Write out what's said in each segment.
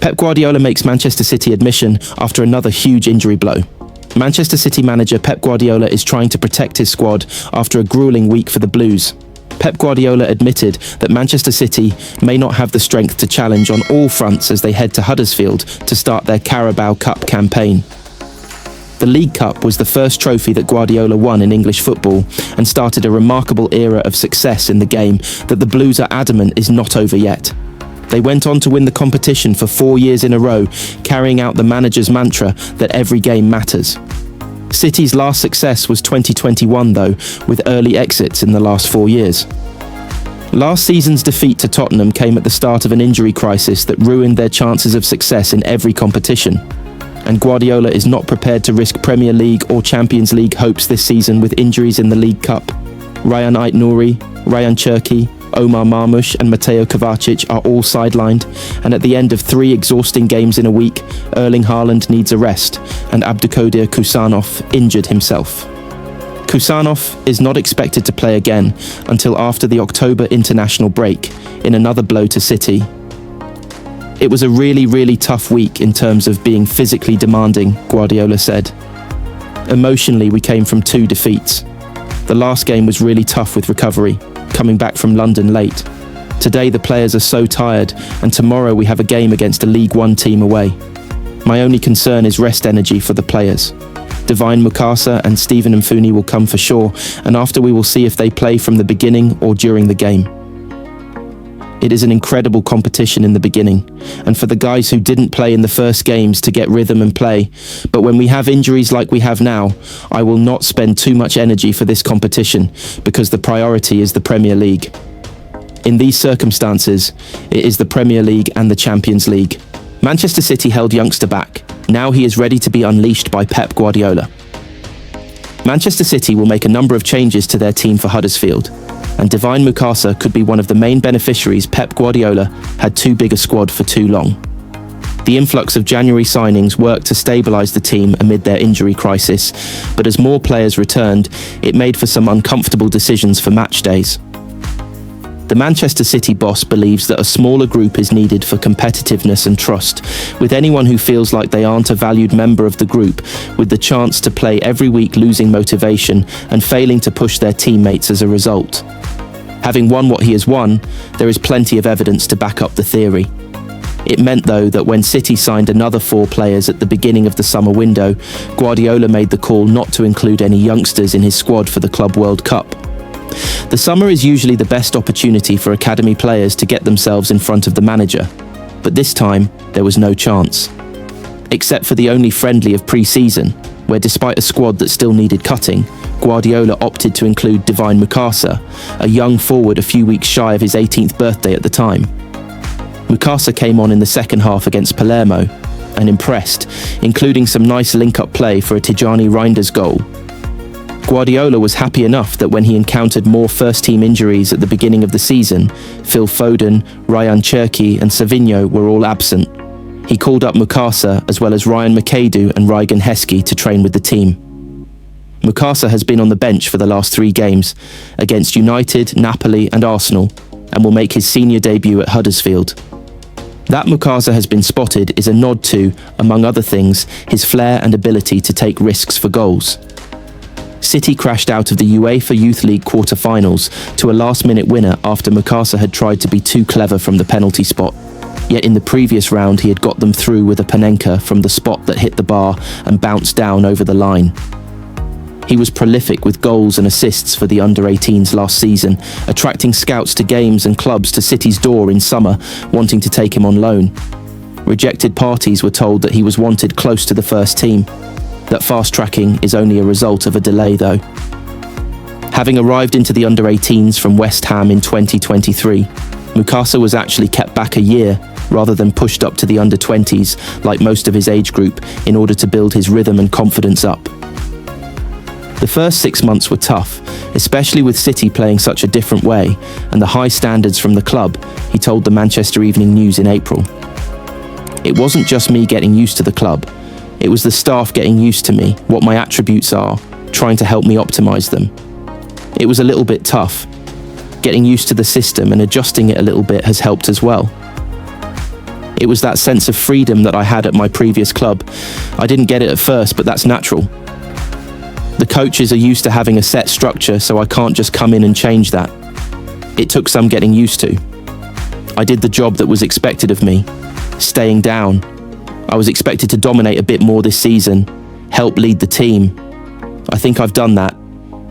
Pep Guardiola makes Manchester City admission after another huge injury blow. Manchester City manager Pep Guardiola is trying to protect his squad after a grueling week for the Blues. Pep Guardiola admitted that Manchester City may not have the strength to challenge on all fronts as they head to Huddersfield to start their Carabao Cup campaign. The League Cup was the first trophy that Guardiola won in English football and started a remarkable era of success in the game that the Blues are adamant is not over yet. They went on to win the competition for 4 years in a row, carrying out the manager's mantra that every game matters. City's last success was 2021 though, with early exits in the last 4 years. Last season's defeat to Tottenham came at the start of an injury crisis that ruined their chances of success in every competition. And Guardiola is not prepared to risk Premier League or Champions League hopes this season with injuries in the League Cup. Rayan Ait-Nouri, Rayan Cherki, Omar Marmoush and Mateo Kovacic are all sidelined, and at the end of 3 exhausting games in a week, Erling Haaland needs a rest, and Abdulkadir Kusanov injured himself. Kusanov is not expected to play again until after the October international break, in another blow to City. It was a really tough week in terms of being physically demanding, Guardiola said. Emotionally, we came from 2 defeats. The last game was really tough with recovery, coming back from London late. Today the players are so tired, and tomorrow we have a game against a League One team away. My only concern is rest energy for the players. Divine Mukasa and Stephen Mfuni will come for sure, and after we will see if they play from the beginning or during the game. It is an incredible competition in the beginning, and for the guys who didn't play in the first games to get rhythm and play. But when we have injuries like we have now, I will not spend too much energy for this competition, because the priority is the Premier League. In these circumstances, it is the Premier League and the Champions League. Manchester City held youngster back. Now he is ready to be unleashed by Pep Guardiola. Manchester City will make a number of changes to their team for Huddersfield, and Divine Mukasa could be one of the main beneficiaries Pep Guardiola had too big a squad for too long. The influx of January signings worked to stabilise the team amid their injury crisis, but as more players returned, it made for some uncomfortable decisions for match days. The Manchester City boss believes that a smaller group is needed for competitiveness and trust, with anyone who feels like they aren't a valued member of the group, with the chance to play every week losing motivation and failing to push their teammates as a result. Having won what he has won, there is plenty of evidence to back up the theory. It meant though that when City signed another 4 players at the beginning of the summer window, Guardiola made the call not to include any youngsters in his squad for the Club World Cup. The summer is usually the best opportunity for academy players to get themselves in front of the manager, but this time there was no chance. Except for the only friendly of pre-season, where despite a squad that still needed cutting, Guardiola opted to include Divine Mukasa, a young forward a few weeks shy of his 18th birthday at the time. Mukasa came on in the second half against Palermo and impressed, including some nice link-up play for a Tijani Reinders goal. Guardiola was happy enough that when he encountered more first-team injuries at the beginning of the season, Phil Foden, Rayan Cherki and Savinho were all absent. He called up Mukasa as well as Ryan McAdoo and Ryan Heskey to train with the team. Mukasa has been on the bench for the last 3 games, against United, Napoli and Arsenal, and will make his senior debut at Huddersfield. That Mukasa has been spotted is a nod to, among other things, his flair and ability to take risks for goals. City crashed out of the UEFA Youth League quarter-finals to a last-minute winner after Mukasa had tried to be too clever from the penalty spot. Yet in the previous round he had got them through with a Panenka from the spot that hit the bar and bounced down over the line. He was prolific with goals and assists for the under-18s last season, attracting scouts to games and clubs to City's door in summer, wanting to take him on loan. Rejected parties were told that he was wanted close to the first team. That fast-tracking is only a result of a delay though. Having arrived into the under-18s from West Ham in 2023, Mukasa was actually kept back a year rather than pushed up to the under-20s like most of his age group in order to build his rhythm and confidence up. The first 6 months were tough, especially with City playing such a different way and the high standards from the club, he told the Manchester Evening News in April. It wasn't just me getting used to the club. It was the staff getting used to me, what my attributes are, trying to help me optimise them. It was a little bit tough. Getting used to the system and adjusting it a little bit has helped as well. It was that sense of freedom that I had at my previous club. I didn't get it at first, but that's natural. The coaches are used to having a set structure, so I can't just come in and change that. It took some getting used to. I did the job that was expected of me, staying down. I was expected to dominate a bit more this season, help lead the team. I think I've done that.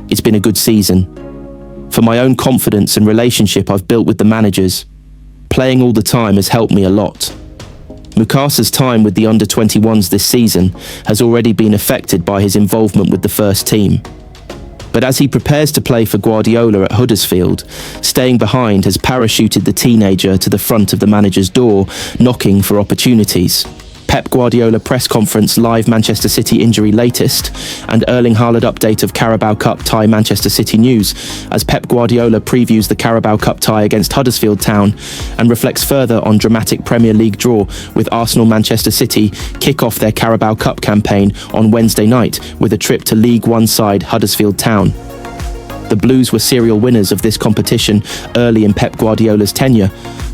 It's been a good season. For my own confidence and relationship I've built with the managers, playing all the time has helped me a lot. Mukasa's time with the under-21s this season has already been affected by his involvement with the first team. But as he prepares to play for Guardiola at Huddersfield, staying behind has parachuted the teenager to the front of the manager's door, knocking for opportunities. Pep Guardiola press conference live Manchester City injury latest, and Erling Haaland update of Carabao Cup tie Manchester City news as Pep Guardiola previews the Carabao Cup tie against Huddersfield Town and reflects further on dramatic Premier League draw with Arsenal-Manchester City kick off their Carabao Cup campaign on Wednesday night with a trip to League One side Huddersfield Town. The Blues were serial winners of this competition early in Pep Guardiola's tenure,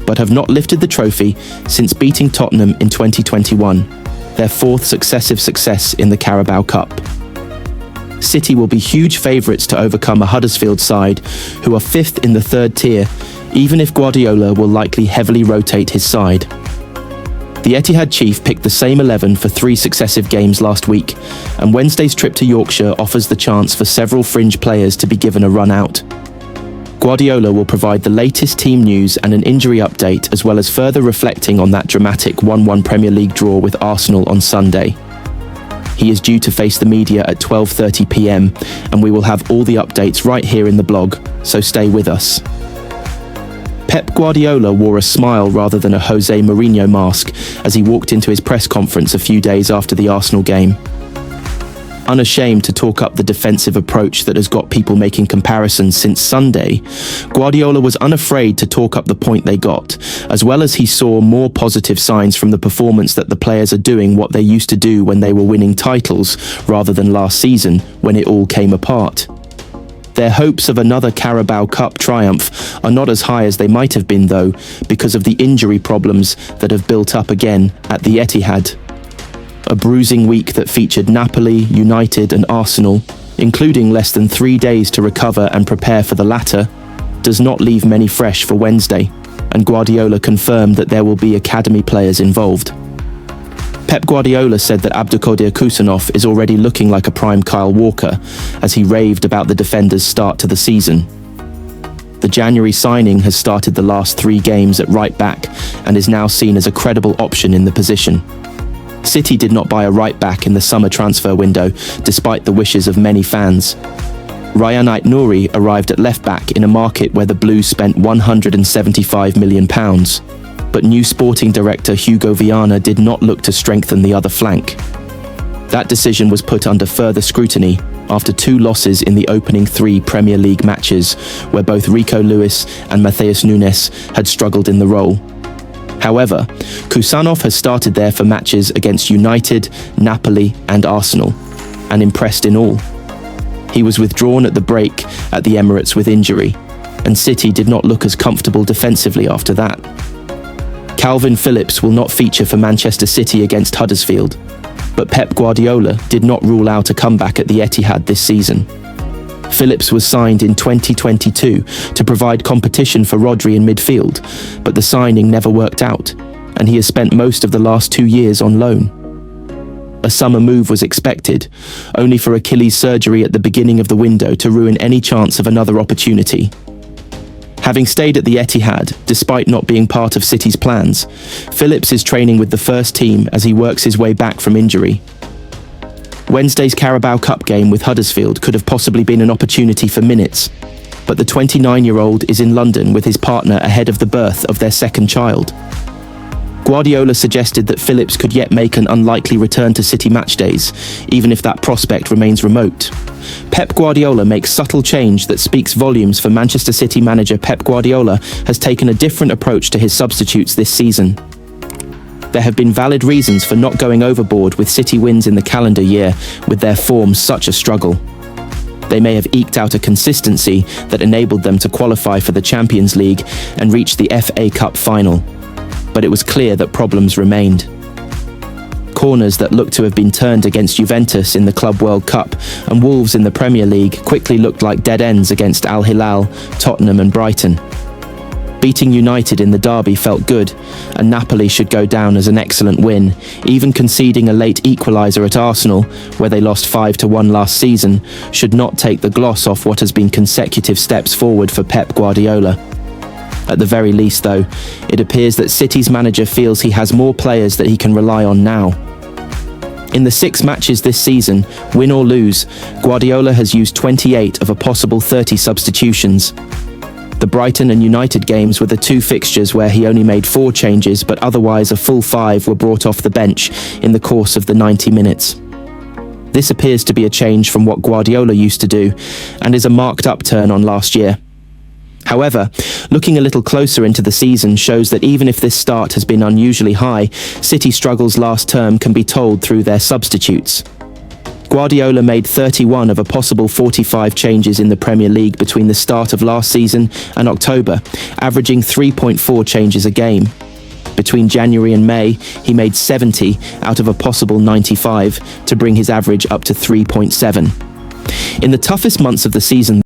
but have not lifted the trophy since beating Tottenham in 2021, their fourth successive success in the Carabao Cup. City will be huge favourites to overcome a Huddersfield side who are fifth in the third tier, even if Guardiola will likely heavily rotate his side. The Etihad chief picked the same 11 for 3 successive games last week, and Wednesday's trip to Yorkshire offers the chance for several fringe players to be given a run out. Guardiola will provide the latest team news and an injury update, as well as further reflecting on that dramatic 1-1 Premier League draw with Arsenal on Sunday. He is due to face the media at 12:30 p.m, and we will have all the updates right here in the blog, so stay with us. Pep Guardiola wore a smile rather than a Jose Mourinho mask as he walked into his press conference a few days after the Arsenal game. Unashamed to talk up the defensive approach that has got people making comparisons since Sunday, Guardiola was unafraid to talk up the point they got, as well as he saw more positive signs from the performance that the players are doing what they used to do when they were winning titles, rather than last season when it all came apart. Their hopes of another Carabao Cup triumph are not as high as they might have been, though, because of the injury problems that have built up again at the Etihad. A bruising week that featured Napoli, United and Arsenal, including less than 3 days to recover and prepare for the latter, does not leave many fresh for Wednesday, and Guardiola confirmed that there will be academy players involved. Pep Guardiola said that Abdulkadir Kusanov is already looking like a prime Kyle Walker, as he raved about the defender's start to the season. The January signing has started the last 3 games at right back and is now seen as a credible option in the position. City did not buy a right-back in the summer transfer window, despite the wishes of many fans. Ryan Ait-Nouri arrived at left-back in a market where the Blues spent £175 million, but new sporting director Hugo Viana did not look to strengthen the other flank. That decision was put under further scrutiny after 2 losses in the opening 3 Premier League matches, where both Rico Lewis and Matheus Nunes had struggled in the role. However, Kusanov has started there for matches against United, Napoli and Arsenal, and impressed in all. He was withdrawn at the break at the Emirates with injury, and City did not look as comfortable defensively after that. Calvin Phillips will not feature for Manchester City against Huddersfield, but Pep Guardiola did not rule out a comeback at the Etihad this season. Phillips was signed in 2022 to provide competition for Rodri in midfield, but the signing never worked out, and he has spent most of the last 2 years on loan. A summer move was expected, only for Achilles surgery at the beginning of the window to ruin any chance of another opportunity. Having stayed at the Etihad, despite not being part of City's plans, Phillips is training with the first team as he works his way back from injury. Wednesday's Carabao Cup game with Huddersfield could have possibly been an opportunity for minutes, but the 29-year-old is in London with his partner ahead of the birth of their second child. Guardiola suggested that Phillips could yet make an unlikely return to City match days, even if that prospect remains remote. Pep Guardiola makes subtle change that speaks volumes for Manchester City manager Pep Guardiola has taken a different approach to his substitutes this season. There have been valid reasons for not going overboard with City wins in the calendar year, with their form such a struggle. They may have eked out a consistency that enabled them to qualify for the Champions League and reach the FA Cup final. but it was clear that problems remained. Corners that looked to have been turned against Juventus in the Club World Cup and Wolves in the Premier League quickly looked like dead ends against Al Hilal, Tottenham and Brighton. Beating United in the derby felt good, and Napoli should go down as an excellent win. Even conceding a late equaliser at Arsenal, where they lost 5-1 last season, should not take the gloss off what has been consecutive steps forward for Pep Guardiola. At the very least, though, it appears that City's manager feels he has more players that he can rely on now. In the 6 matches this season, win or lose, Guardiola has used 28 of a possible 30 substitutions. The Brighton and United games were the 2 fixtures where he only made 4 changes, but otherwise a full 5 were brought off the bench in the course of the 90 minutes. This appears to be a change from what Guardiola used to do, and is a marked upturn on last year. However, looking a little closer into the season shows that even if this start has been unusually high, City struggles last term can be told through their substitutes. Guardiola made 31 of a possible 45 changes in the Premier League between the start of last season and October, averaging 3.4 changes a game. Between January and May, he made 70 out of a possible 95 to bring his average up to 3.7. In the toughest months of the season,